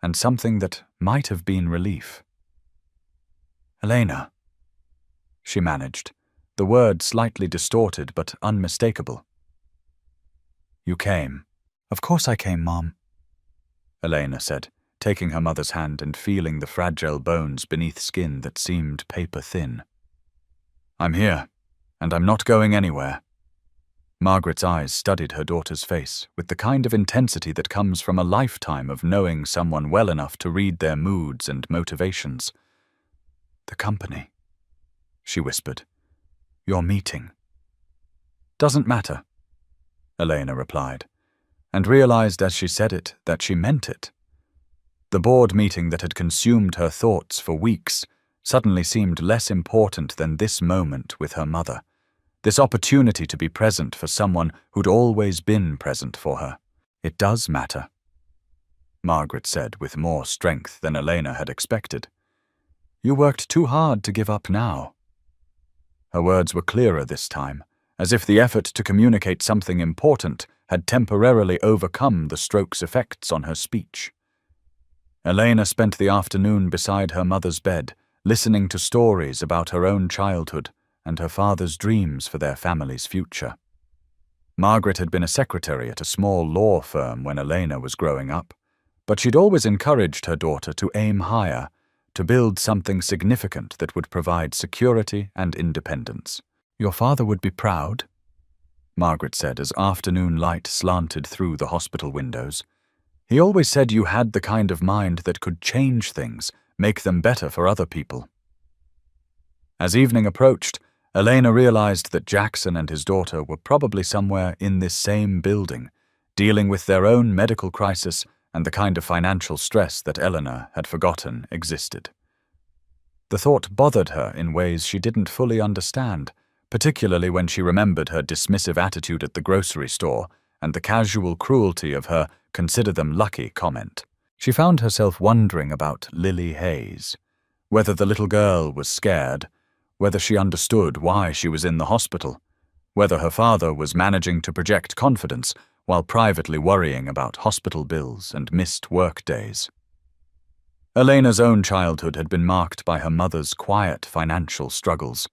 and something that might have been relief. "Elena," she managed, the word slightly distorted but unmistakable. "You came." "Of course I came, Mom," Elena said, taking her mother's hand and feeling the fragile bones beneath skin that seemed paper thin. "I'm here, and I'm not going anywhere." Margaret's eyes studied her daughter's face with the kind of intensity that comes from a lifetime of knowing someone well enough to read their moods and motivations. "The company," she whispered. "Your meeting." "Doesn't matter," Elena replied. and realized as she said it that she meant it. The board meeting that had consumed her thoughts for weeks suddenly seemed less important than this moment with her mother, this opportunity to be present for someone who'd always been present for her. "It does matter," Margaret said with more strength than Elena had expected. "You worked too hard to give up now." Her words were clearer this time, as if the effort to communicate something important had temporarily overcome the stroke's effects on her speech. Elena spent the afternoon beside her mother's bed, listening to stories about her own childhood and her father's dreams for their family's future. Margaret had been a secretary at a small law firm when Elena was growing up, but she'd always encouraged her daughter to aim higher, to build something significant that would provide security and independence. "Your father would be proud," Margaret said as afternoon light slanted through the hospital windows. "He always said you had the kind of mind that could change things, make them better for other people." As evening approached, Elena realized that Jackson and his daughter were probably somewhere in this same building, dealing with their own medical crisis and the kind of financial stress that Eleanor had forgotten existed. The thought bothered her in ways she didn't fully understand, particularly when she remembered her dismissive attitude at the grocery store and the casual cruelty of her "consider them lucky" comment. She found herself wondering about Lily Hayes, whether the little girl was scared, whether she understood why she was in the hospital, whether her father was managing to project confidence while privately worrying about hospital bills and missed work days. Elena's own childhood had been marked by her mother's quiet financial struggles,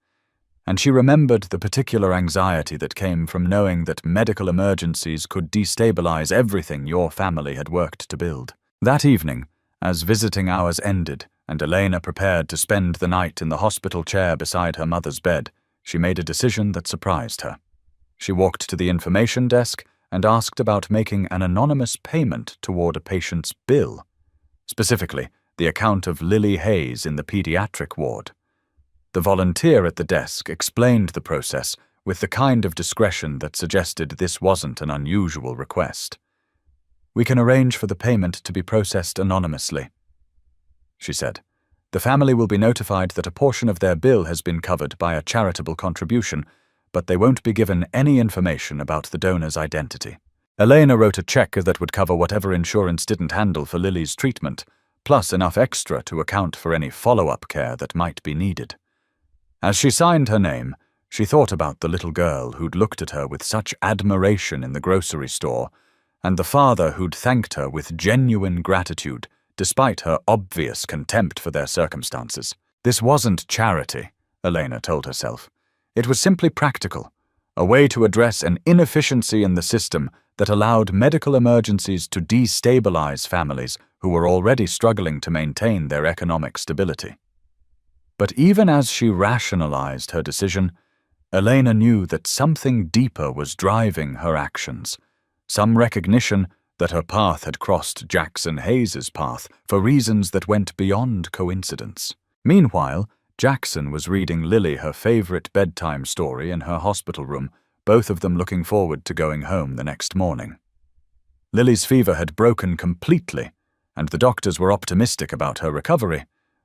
and she remembered the particular anxiety that came from knowing that medical emergencies could destabilize everything your family had worked to build. That evening, as visiting hours ended and Elena prepared to spend the night in the hospital chair beside her mother's bed, she made a decision that surprised her. She walked to the information desk and asked about making an anonymous payment toward a patient's bill, specifically the account of Lily Hayes in the pediatric ward. The volunteer at the desk explained the process with the kind of discretion that suggested this wasn't an unusual request. "We can arrange for the payment to be processed anonymously," she said. "The family will be notified that a portion of their bill has been covered by a charitable contribution, but they won't be given any information about the donor's identity." Elena wrote a check that would cover whatever insurance didn't handle for Lily's treatment, plus enough extra to account for any follow-up care that might be needed. As she signed her name, she thought about the little girl who'd looked at her with such admiration in the grocery store, and the father who'd thanked her with genuine gratitude despite her obvious contempt for their circumstances. This wasn't charity, Elena told herself. It was simply practical, a way to address an inefficiency in the system that allowed medical emergencies to destabilize families who were already struggling to maintain their economic stability. But even as she rationalized her decision, Elena knew that something deeper was driving her actions, some recognition that her path had crossed Jackson Hayes's path for reasons that went beyond coincidence. Meanwhile, Jackson was reading Lily her favorite bedtime story in her hospital room, both of them looking forward to going home the next morning. Lily's fever had broken completely, and the doctors were optimistic about her recovery,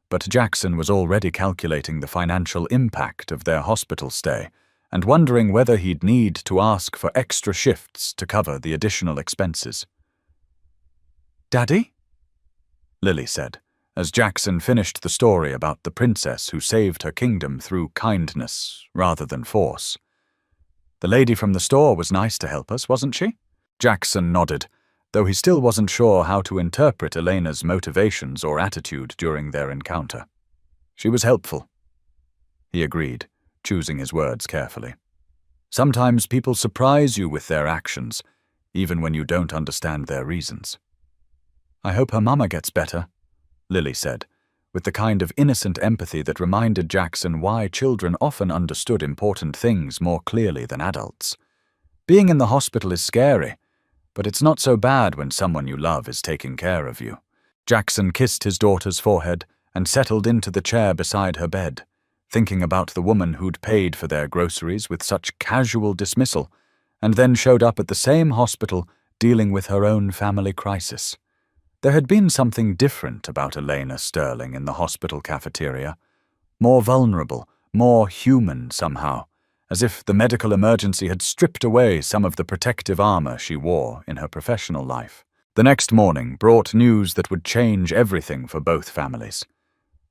but Jackson was already calculating the financial impact of their hospital stay and wondering whether he'd need to ask for extra shifts to cover the additional expenses. "Daddy?" Lily said, as Jackson finished the story about the princess who saved her kingdom through kindness rather than force. "The lady from the store was nice to help us, wasn't she?" Jackson nodded, though he still wasn't sure how to interpret Elena's motivations or attitude during their encounter. "She was helpful," he agreed, choosing his words carefully. "Sometimes people surprise you with their actions, even when you don't understand their reasons." "I hope her mama gets better," Lily said, with the kind of innocent empathy that reminded Jackson why children often understood important things more clearly than adults. Being in the hospital is scary, but it's not so bad when someone you love is taking care of you. Jackson kissed his daughter's forehead and settled into the chair beside her bed, thinking about the woman who'd paid for their groceries with such casual dismissal, and then showed up at the same hospital dealing with her own family crisis. There had been something different about Elena Sterling in the hospital cafeteria. More vulnerable, more human somehow, as if the medical emergency had stripped away some of the protective armor she wore in her professional life. The next morning brought news that would change everything for both families.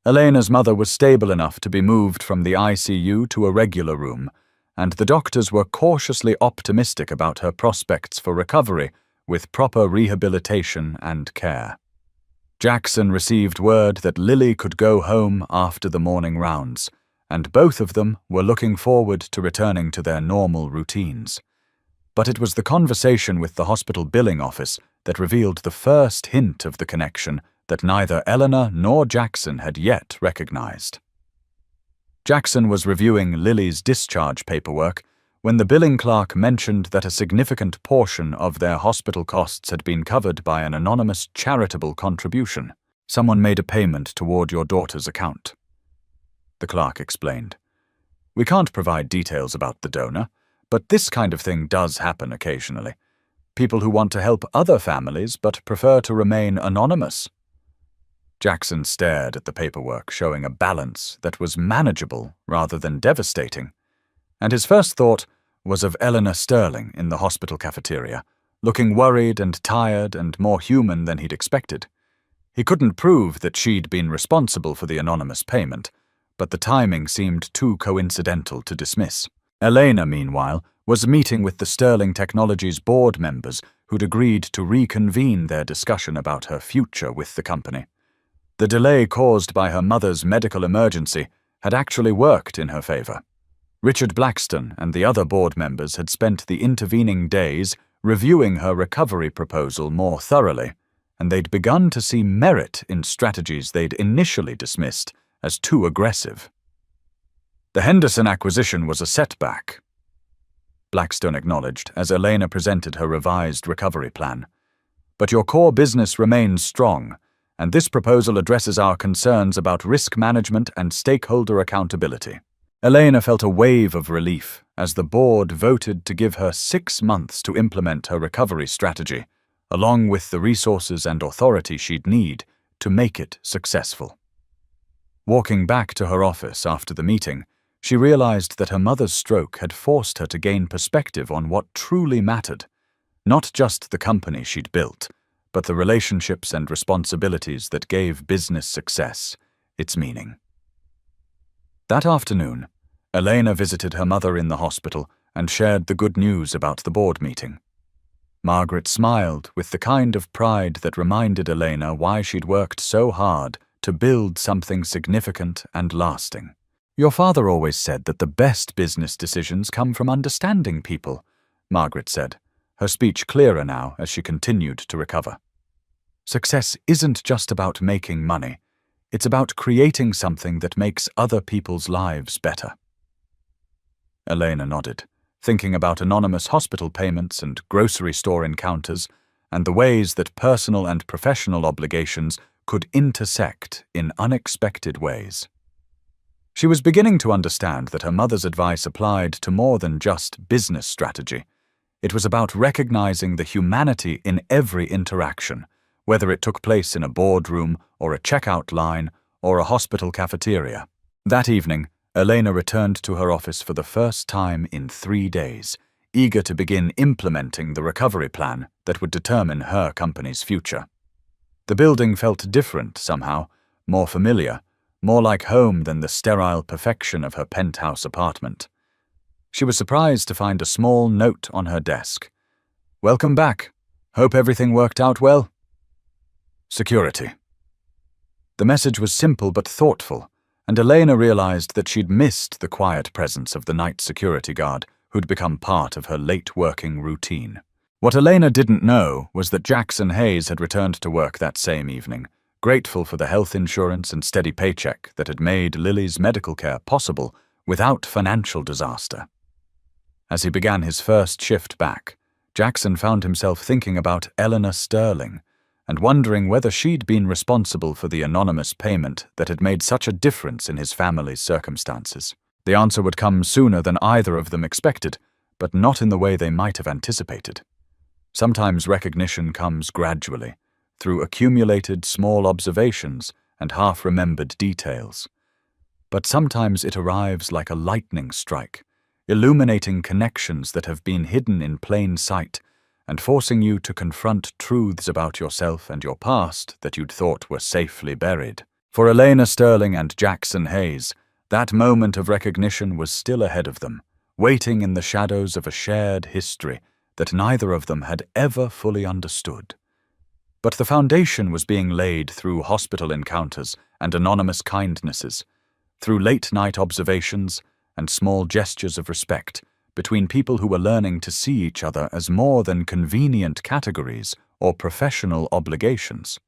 Elena's mother was stable enough to be moved from the ICU to a regular room, and the doctors were cautiously optimistic about her prospects for recovery with proper rehabilitation and care. Jackson received word that Lily could go home after the morning rounds, and both of them were looking forward to returning to their normal routines. But it was the conversation with the hospital billing office that revealed the first hint of the connection that neither Eleanor nor Jackson had yet recognized. Jackson was reviewing Lily's discharge paperwork when the billing clerk mentioned that a significant portion of their hospital costs had been covered by an anonymous charitable contribution. Someone made a payment toward your daughter's account. The clerk explained. We can't provide details about the donor, but this kind of thing does happen occasionally. People who want to help other families but prefer to remain anonymous. Jackson stared at the paperwork showing a balance that was manageable rather than devastating, and his first thought was of Eleanor Sterling in the hospital cafeteria, looking worried and tired and more human than he'd expected. He couldn't prove that she'd been responsible for the anonymous payment, but the timing seemed too coincidental to dismiss. Elena, meanwhile, was meeting with the Sterling Technologies board members who'd agreed to reconvene their discussion about her future with the company. The delay caused by her mother's medical emergency had actually worked in her favor. Richard Blackstone and the other board members had spent the intervening days reviewing her recovery proposal more thoroughly, and they'd begun to see merit in strategies they'd initially dismissed as too aggressive. The Henderson acquisition was a setback, Blackstone acknowledged as Elena presented her revised recovery plan. But your core business remains strong, and this proposal addresses our concerns about risk management and stakeholder accountability. Elena felt a wave of relief as the board voted to give her 6 months to implement her recovery strategy, along with the resources and authority she'd need to make it successful. Walking back to her office after the meeting, she realized that her mother's stroke had forced her to gain perspective on what truly mattered, not just the company she'd built, but the relationships and responsibilities that gave business success its meaning. That afternoon, Elena visited her mother in the hospital and shared the good news about the board meeting. Margaret smiled with the kind of pride that reminded Elena why she'd worked so hard to build something significant and lasting. Your father always said that the best business decisions come from understanding people, Margaret said, her speech clearer now as she continued to recover. Success isn't just about making money. It's about creating something that makes other people's lives better. Elena nodded, thinking about anonymous hospital payments and grocery store encounters, and the ways that personal and professional obligations could intersect in unexpected ways. She was beginning to understand that her mother's advice applied to more than just business strategy. It was about recognizing the humanity in every interaction, whether it took place in a boardroom or a checkout line or a hospital cafeteria. That evening, Elena returned to her office for the first time in 3 days, eager to begin implementing the recovery plan that would determine her company's future. The building felt different somehow, more familiar, more like home than the sterile perfection of her penthouse apartment. She was surprised to find a small note on her desk. "Welcome back. Hope everything worked out well." Security. The message was simple but thoughtful, and Elena realized that she'd missed the quiet presence of the night security guard who'd become part of her late-working routine. What Elena didn't know was that Jackson Hayes had returned to work that same evening, grateful for the health insurance and steady paycheck that had made Lily's medical care possible without financial disaster. As he began his first shift back, Jackson found himself thinking about Eleanor Sterling and wondering whether she'd been responsible for the anonymous payment that had made such a difference in his family's circumstances. The answer would come sooner than either of them expected, but not in the way they might have anticipated. Sometimes recognition comes gradually, through accumulated small observations and half-remembered details. But sometimes it arrives like a lightning strike, illuminating connections that have been hidden in plain sight and forcing you to confront truths about yourself and your past that you'd thought were safely buried. For Elena Sterling and Jackson Hayes, that moment of recognition was still ahead of them, waiting in the shadows of a shared history that neither of them had ever fully understood. But the foundation was being laid through hospital encounters and anonymous kindnesses, through late-night observations and small gestures of respect between people who were learning to see each other as more than convenient categories or professional obligations.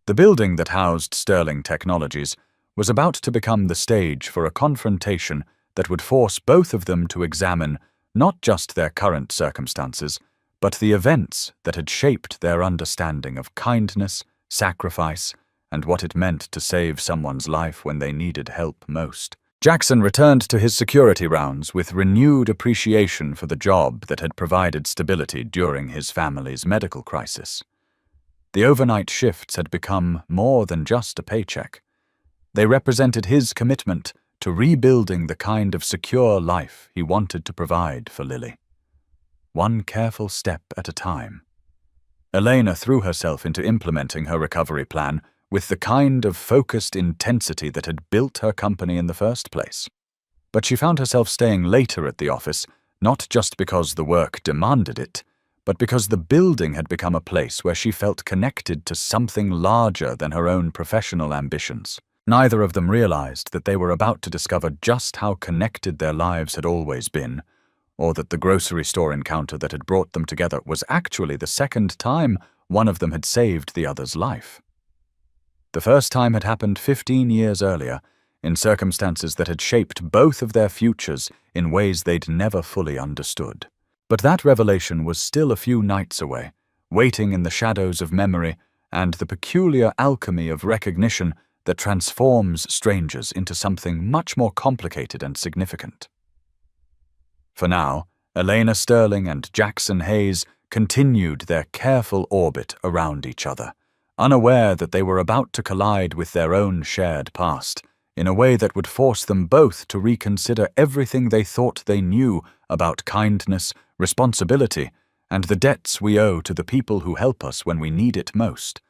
The building that housed Sterling Technologies was about to become the stage for a confrontation that would force both of them to examine not just their current circumstances, but the events that had shaped their understanding of kindness, sacrifice, and what it meant to save someone's life when they needed help most. Jackson returned to his security rounds with renewed appreciation for the job that had provided stability during his family's medical crisis. The overnight shifts had become more than just a paycheck. They represented his commitment to rebuilding the kind of secure life he wanted to provide for Lily. One careful step at a time. Elena threw herself into implementing her recovery plan with the kind of focused intensity that had built her company in the first place. But she found herself staying later at the office, not just because the work demanded it, but because the building had become a place where she felt connected to something larger than her own professional ambitions. Neither of them realized that they were about to discover just how connected their lives had always been, or that the grocery store encounter that had brought them together was actually the second time one of them had saved the other's life. The first time had happened 15 years earlier, in circumstances that had shaped both of their futures in ways they'd never fully understood. But that revelation was still a few nights away, waiting in the shadows of memory and the peculiar alchemy of recognition that transforms strangers into something much more complicated and significant. For now, Elena Sterling and Jackson Hayes continued their careful orbit around each other, unaware that they were about to collide with their own shared past, in a way that would force them both to reconsider everything they thought they knew about kindness, responsibility, and the debts we owe to the people who help us when we need it most.